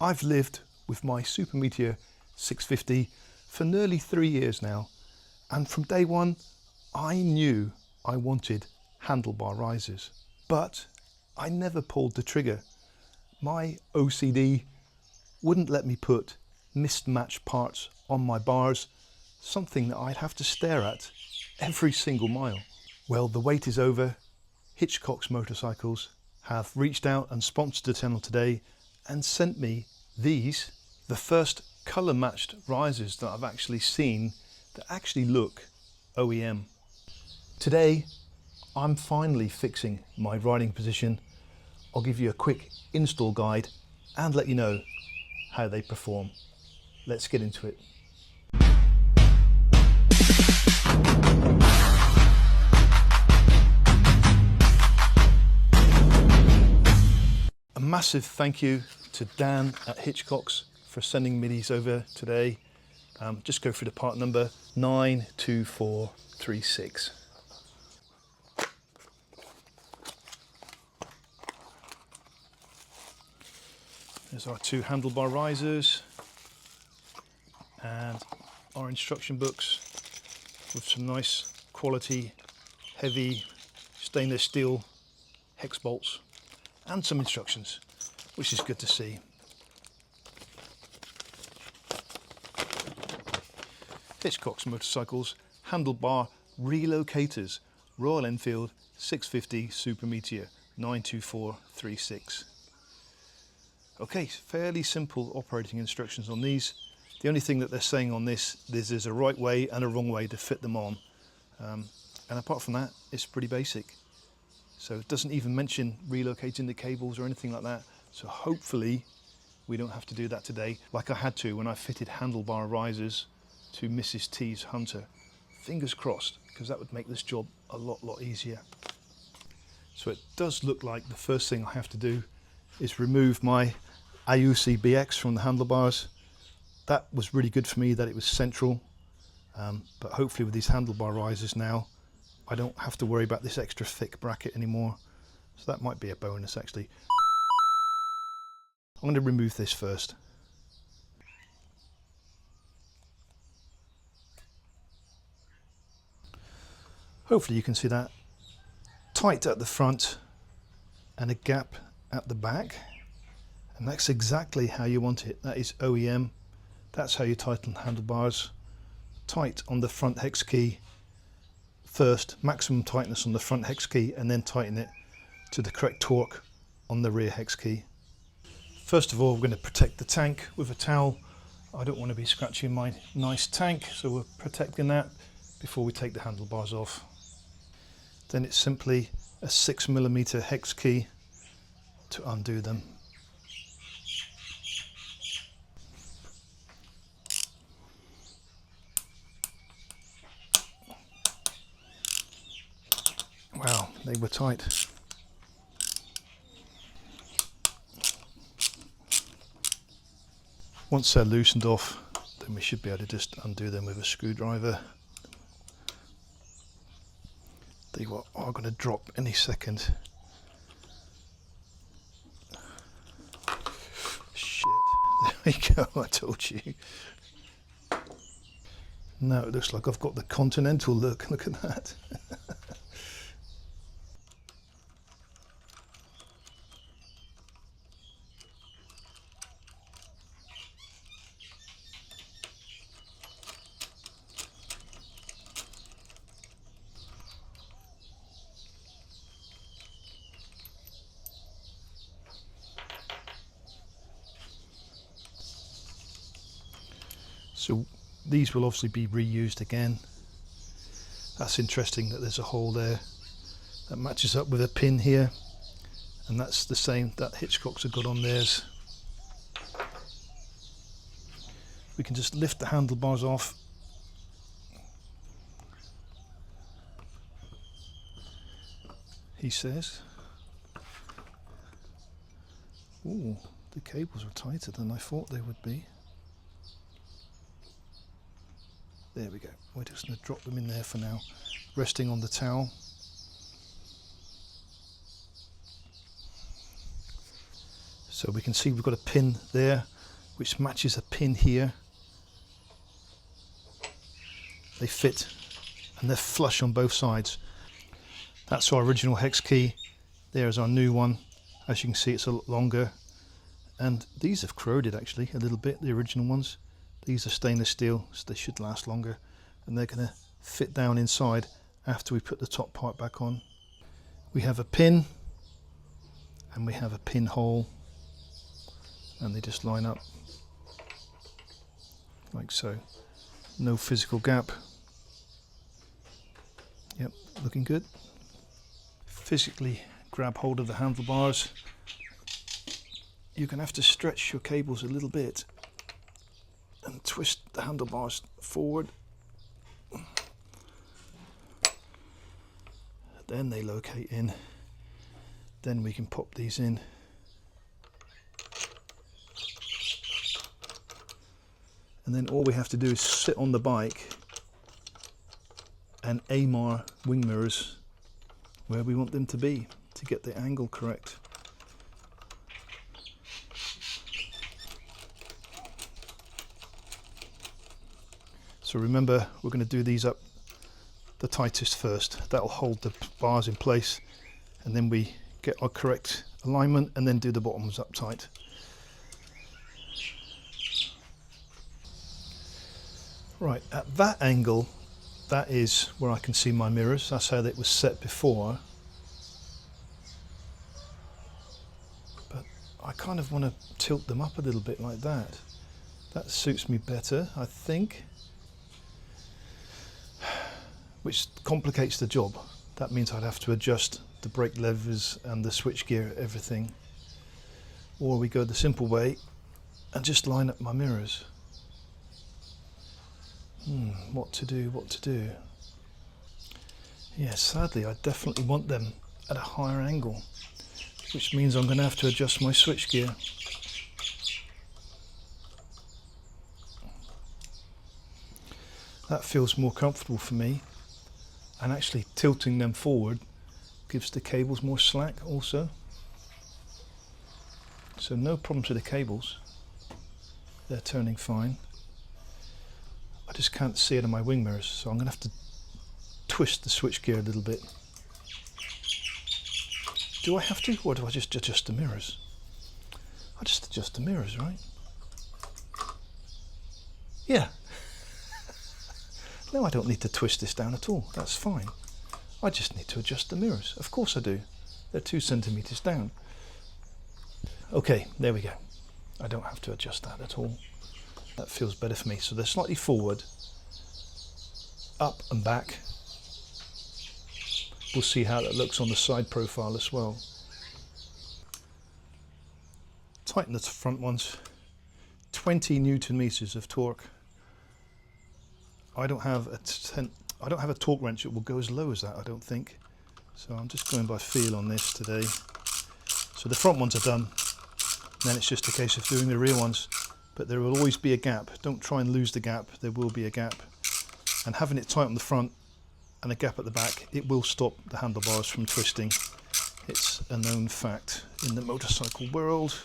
I've lived with my Super Meteor 650 for nearly 3 years now, and from day one I knew I wanted handlebar risers, but I never pulled the trigger. My OCD wouldn't let me put mismatched parts on my bars, something that I'd have to stare at every single mile. Well, the wait is over. Hitchcock's Motorcycles have reached out and sponsored the channel today and sent me these, the first colour matched risers that I've actually seen that actually look OEM. Today I'm finally fixing my riding position. I'll give you a quick install guide and let you know how they perform. Let's get into it. A massive thank you to Dan at Hitchcock's for sending me these over today. Just go through the part number 92436. There's our two handlebar risers and our instruction books with some nice quality heavy stainless steel hex bolts and some instructions, which is good to see. Hitchcock's Motorcycles handlebar relocators, Royal Enfield 650 Super Meteor 92436. Okay, fairly simple operating instructions on these. The only thing that they're saying on this is there's a right way and a wrong way to fit them on. And apart from that, it's pretty basic. So it doesn't even mention relocating the cables or anything like that. So hopefully we don't have to do that today, like I had to when I fitted handlebar risers to Mrs. T's Hunter. Fingers crossed, because that would make this job a lot easier. So it does look like the first thing I have to do is remove my AUC BX from the handlebars. That was really good for me that it was central, but hopefully with these handlebar risers now I don't have to worry about this extra thick bracket anymore, so that might be a bonus actually. I'm going to remove this first. Hopefully you can see that. Tight at the front and a gap at the back, and that's exactly how you want it. That is OEM. That's how you tighten handlebars. Tight on the front hex key first, maximum tightness on the front hex key, and then tighten it to the correct torque on the rear hex key. First of all, we're going to protect the tank with a towel. I don't want to be scratching my nice tank, so we're protecting that before we take the handlebars off. Then it's simply a 6mm hex key to undo them. Wow, they were tight. Once they're loosened off, then we should be able to just undo them with a screwdriver. They are going to drop any second. Shit, there we go, I told you. Now it looks like I've got the continental look, look at that. So these will obviously be reused again. That's interesting that there's a hole there that matches up with a pin here, and that's the same that Hitchcock's have got on theirs. We can just lift the handlebars off. He says. Ooh, the cables are tighter than I thought they would be. There we go. We're just going to drop them in there for now, resting on the towel. So we can see we've got a pin there which matches a pin here. They fit and they're flush on both sides. That's our original hex key. There's our new one. As you can see, it's a lot longer, and these have corroded actually a little bit, the original ones. These are stainless steel, so they should last longer, and they're going to fit down inside after we put the top part back on. We have a pin and we have a pinhole, and they just line up like so. No physical gap. Yep, looking good. Physically grab hold of the handlebars. You're going to have to stretch your cables a little bit and twist the handlebars forward. Then they locate in. Then we can pop these in. And then all we have to do is sit on the bike and aim our wing mirrors where we want them to be to get the angle correct. So remember, we're going to do these up the tightest first. That'll hold the bars in place, and then we get our correct alignment and then do the bottoms up tight. Right, at that angle, that is where I can see my mirrors. That's how it was set before. But I kind of want to tilt them up a little bit like that. That suits me better, I think. Which complicates the job. That means I'd have to adjust the brake levers and the switch gear, everything. Or we go the simple way and just line up my mirrors. What to do? Yeah, sadly I definitely want them at a higher angle, which means I'm going to have to adjust my switch gear. That feels more comfortable for me, and actually tilting them forward gives the cables more slack also. So no problems with the cables, they're turning fine. I just can't see it in my wing mirrors, so I'm going to have to twist the switch gear a little bit. Do I have to, or do I just adjust the mirrors? I just adjust the mirrors, right? Yeah. No, I don't need to twist this down at all. That's fine. I just need to adjust the mirrors. Of course I do. They're 2 centimeters down. Okay, there we go. I don't have to adjust that at all. That feels better for me. So they're slightly forward, up and back. We'll see how that looks on the side profile as well. Tighten the front ones. 20 Newton meters of torque. I don't have a torque wrench that will go as low as that, I don't think. So I'm just going by feel on this today. So the front ones are done. Then it's just a case of doing the rear ones. But there will always be a gap. Don't try and lose the gap. There will be a gap. And having it tight on the front and a gap at the back, it will stop the handlebars from twisting. It's a known fact in the motorcycle world.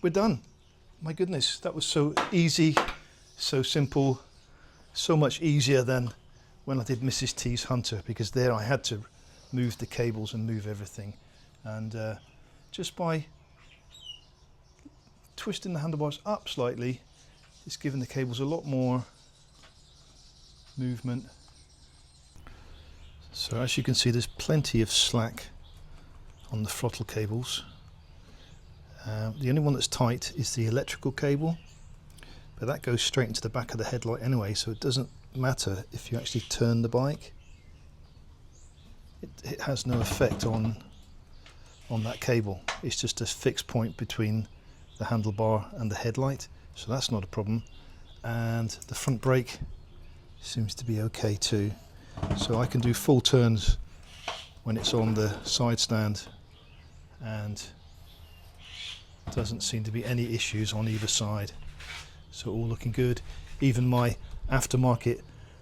We're done. My goodness, that was so easy, so simple, so much easier than when I did Mrs. T's Hunter, because there I had to move the cables and move everything. And just by twisting the handlebars up slightly, it's given the cables a lot more movement. So as you can see, there's plenty of slack on the throttle cables. The only one that's tight is the electrical cable, but that goes straight into the back of the headlight anyway, so it doesn't matter if you actually turn the bike. It has no effect on that cable. It's just a fixed point between the handlebar and the headlight, so that's not a problem. And the front brake seems to be okay too, so I can do full turns when it's on the side stand, and doesn't seem to be any issues on either side. So all looking good. Even my aftermarket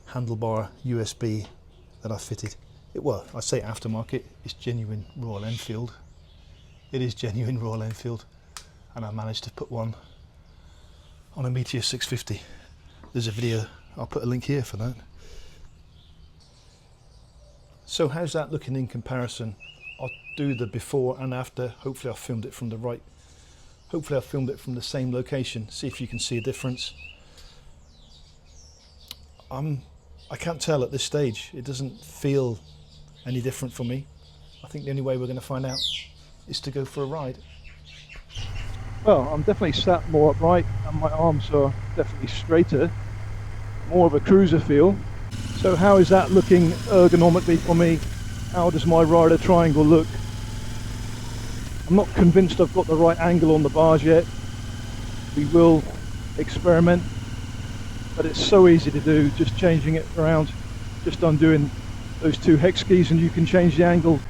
handlebar USB that I fitted, well, I say aftermarket, it's genuine Royal Enfield. It is genuine Royal Enfield, and I managed to put one on a Meteor 650. There's a video, I'll put a link here for that. So how's that looking in comparison? I'll do the before and after. Hopefully I filmed it from the right. Hopefully I filmed it from the same location. See if you can see a difference. I can't tell at this stage. It doesn't feel any different for me. I think the only way we're going to find out is to go for a ride. Well, I'm definitely sat more upright and my arms are definitely straighter, more of a cruiser feel. So how is that looking ergonomically for me? How does my rider triangle look? I'm not convinced I've got the right angle on the bars yet. We will experiment, but it's so easy to do, just changing it around, just undoing those two hex keys and you can change the angle.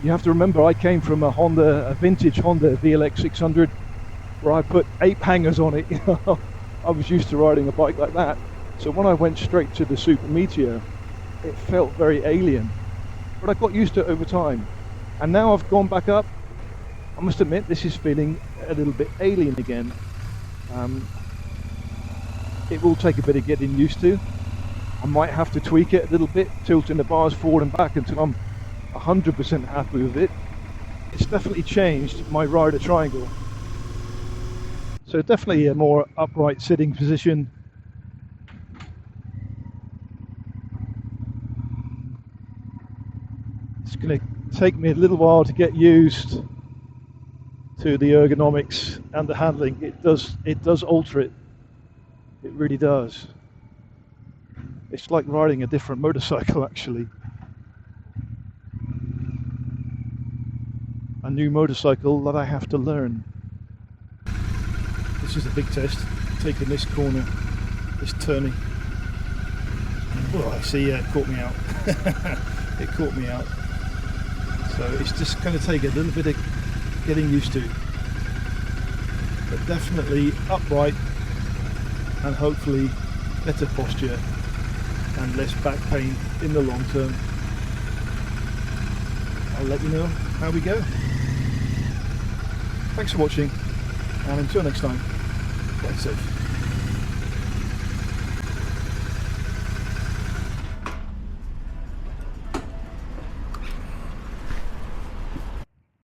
You have to remember I came from a vintage Honda VLX 600 where I put 8 hangers on it. I was used to riding a bike like that. So when I went straight to the Super Meteor, it felt very alien. But I got used to it over time. And now I've gone back up. I must admit, this is feeling a little bit alien again. It will take a bit of getting used to. I might have to tweak it a little bit, tilting the bars forward and back until I'm 100% happy with it. It's definitely changed my rider triangle. So definitely a more upright sitting position. It's going to take me a little while to get used to the ergonomics and the handling. It does alter it. It really does. It's like riding a different motorcycle actually. A new motorcycle that I have to learn. This is a big test, taking this corner, this turning. Oh, I see, yeah, it caught me out. It caught me out. So it's just going to take a little bit of getting used to. But definitely upright and hopefully better posture and less back pain in the long term. I'll let you know how we go. Thanks for watching, and until next time, ride safe.